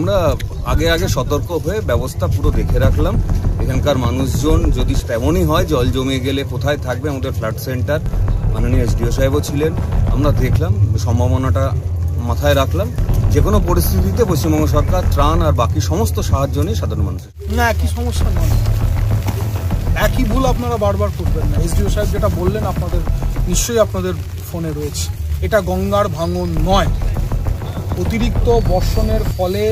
আমরা আগে আগে সতর্ক হয়ে ব্যবস্থা পুরো দেখে রাখলাম। এখানকার মানুষজন যদি তেমনই হয় জল জমে গেলে কোথায় থাকবে, আমাদের ফ্লাড সেন্টার মাননীয় এসডিও সাহেবও ছিলেন, আমরা দেখলাম, সম্ভাবনাটা মাথায় রাখলাম। যে কোনো পরিস্থিতিতে পশ্চিমবঙ্গ সরকার ত্রাণ আর বাকি সমস্ত সাহায্য নিয়ে সাধারণ মানুষের। না, একই সমস্যা নয়, একই ভুল আপনারা বারবার করবেন না। এসডিও সাহেব যেটা বললেন আপনাদের নিশ্চয়ই আপনাদের ফোনে রয়েছে, এটা গঙ্গার ভাঙন নয়। অতিরিক্ত বর্ষণের ফলে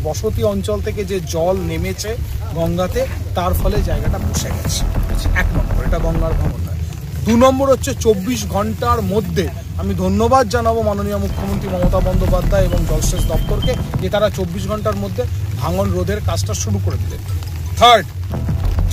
বসতি অঞ্চল থেকে যে জল নেমেছে গঙ্গাতে, তার ফলে জায়গাটা বসে গেছে। এক নম্বর, এটা গঙ্গার ভাঙন নয়। 2 নম্বর হচ্ছে 24 ঘন্টার মধ্যে আমি ধন্যবাদ জানাবো মাননীয় মুখ্যমন্ত্রী মমতা বন্দ্যোপাধ্যায় এবং জলসেচ দপ্তরকে যে তারা 24 ঘন্টার মধ্যে ভাঙন রোধের কাজটা শুরু করে দিলেন। থার্ড,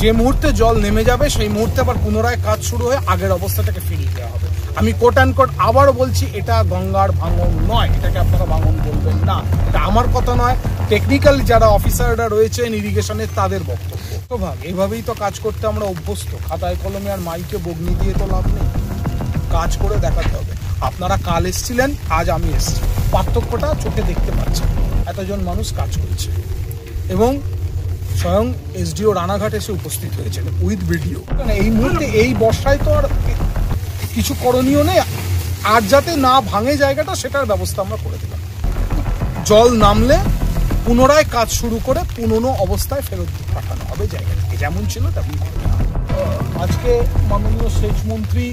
যে মুহূর্তে জল নেমে যাবে সেই মুহূর্তে আবার পুনরায় কাজ শুরু হয়ে আগের অবস্থাটাকে ফিরিয়ে দেওয়া হবে। আমি কোট অ্যান্ড কোট আবারও বলছি, এটা গঙ্গার ভাঙন নয়, এটাকে আপনারা ভাঙন বলবেন না। এটা আমার কথা নয়, টেকনিক্যাল যারা অফিসাররা রয়েছেন ইরিগেশনের তাদের বক্তব্য। তো ভাগ এইভাবেই তো কাজ করতে আমরা অভ্যস্ত, খাতায় কলমে আর মাইকে বগ্নি দিয়ে তো লাভ নেই, কাজ করে দেখাতে হবে। আপনারা কাল এসছিলেন, আজ আমি এসছি, পার্থক্যটা চোখে দেখতে পাচ্ছেন। এতজন মানুষ কাজ করছে এবং স্বয়ং এসডিও রানাঘাট এসে উপস্থিত হয়েছেন উইথ ভিডিও। এই মুহূর্তে এই বর্ষায় তো আর কিছু করণীয় নেই, আর যাতে না ভাঙে জায়গাটা সেটার ব্যবস্থা আমরা করে দিলাম। জল নামলে পুনরায় কাজ শুরু করে পুরনো অবস্থায় ফেরত পাঠানো হবে জায়গাটাকে, যেমন ছিল তেমন। আজকে মাননীয় সেচ মন্ত্রী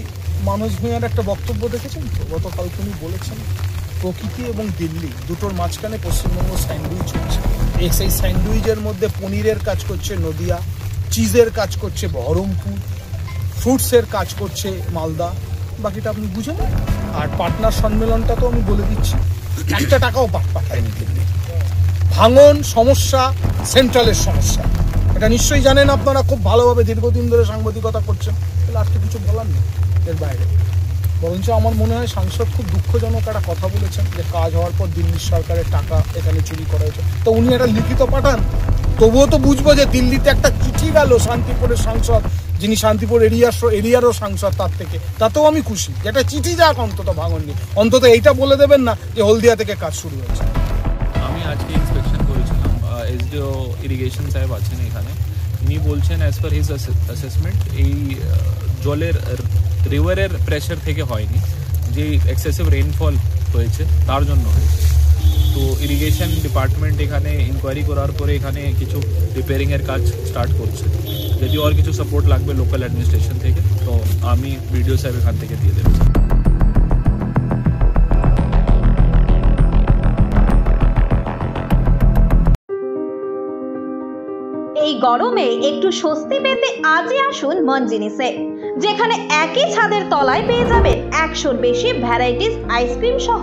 মানস ভূঁইয়ার একটা বক্তব্য দেখেছেন তো, গতকাল তিনি বলেছেন প্রকৃতি এবং দিল্লি দুটোর মাঝখানে পশ্চিমবঙ্গ স্যান্ডউইচ হচ্ছে। সেই স্যান্ডউইচের মধ্যে পনিরের কাজ করছে নদিয়া, চিজের কাজ করছে বহরমপুর, ফ্রুটসের কাজ করছে মালদা, বাকিটা আপনি বুঝে নেন। আর পার্টনার সম্মেলনটা তো আমি বলে দিচ্ছি, 1 টাকাও পাঠায়নি দিল্লি। ভাঙন সমস্যা সেন্ট্রালের সমস্যা, এটা নিশ্চয়ই জানেন আপনারা খুব ভালোভাবে, দীর্ঘদিন ধরে সাংবাদিকতা করছেন, তাহলে আর তো কিছু বলার নেই এর বাইরে। বরঞ্চ আমার মনে হয় সাংসদ খুব দুঃখজনক একটা কথা বলেছেন যে কাজ হওয়ার পর দিল্লির সরকারের টাকা এখানে চুরি করা হয়েছে। তো উনি একটা লিখিত পাঠান, তবুও তো বুঝবো যে দিল্লিতে একটা চিঠি গেল শান্তিপুরের সাংসদ, যিনি শান্তিপুর এরিয়ারও সাংসদ, তার থেকে, তাতেও আমি খুশি যে একটা চিঠি যাক অন্তত ভাঙন নিয়ে। অন্তত এইটা বলে দেবেন না যে হলদিয়া থেকে কাজ শুরু হয়েছে। আমি আজকে ইন্সপেকশন করেছিলাম, এসডিও ইরিগেশন সাহেব আছেন এখানে, উনি বলছেন অ্যাজ পার হিজ অ্যাসেসমেন্ট এই জলের রিভারের প্রেশার থেকে হয়নি, যে এক্সেসিভ রেইনফল হয়েছে তার জন্য হয়েছে। তো ইরিগেশন ডিপার্টমেন্ট এখানে ইনকোয়ারি করার পরে এখানে কিছু রিপেয়ারিংয়ের কাজ স্টার্ট করছে। যদি আর কিছু সাপোর্ট লাগবে লোকাল অ্যাডমিনিস্ট্রেশন থেকে তো আমি বিডিও সাহেব এখান থেকে দিয়ে দেবো। এই গরমে একটু স্বস্তি পেতে আজই আসুন মন জিনিসে, যেখানে একই ছাদের তলায় পেয়ে যাবেন 100-র বেশি ভ্যারাইটিস আইসক্রিম সহ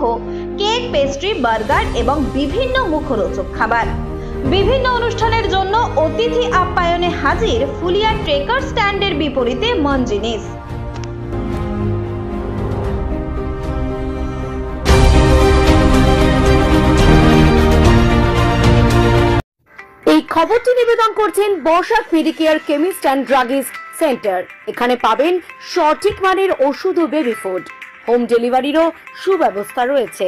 কেক, পেস্ট্রি, বার্গার এবং বিভিন্ন মুখরোচক খাবার। বিভিন্ন অনুষ্ঠানের জন্য অতিথি আপ্যায়নে হাজির ফুলিয়া ট্রেকার স্ট্যান্ডের বিপরীতে মন জিনিস। এই খবরটি নিবেদন করছেন বর্ষাক medicare chemist and druggist centre. এখানে পাবেন সঠিক মানের ওষুধ ও বেবি ফুড, হোম ডেলিভারিরও সুব্যবস্থা রয়েছে।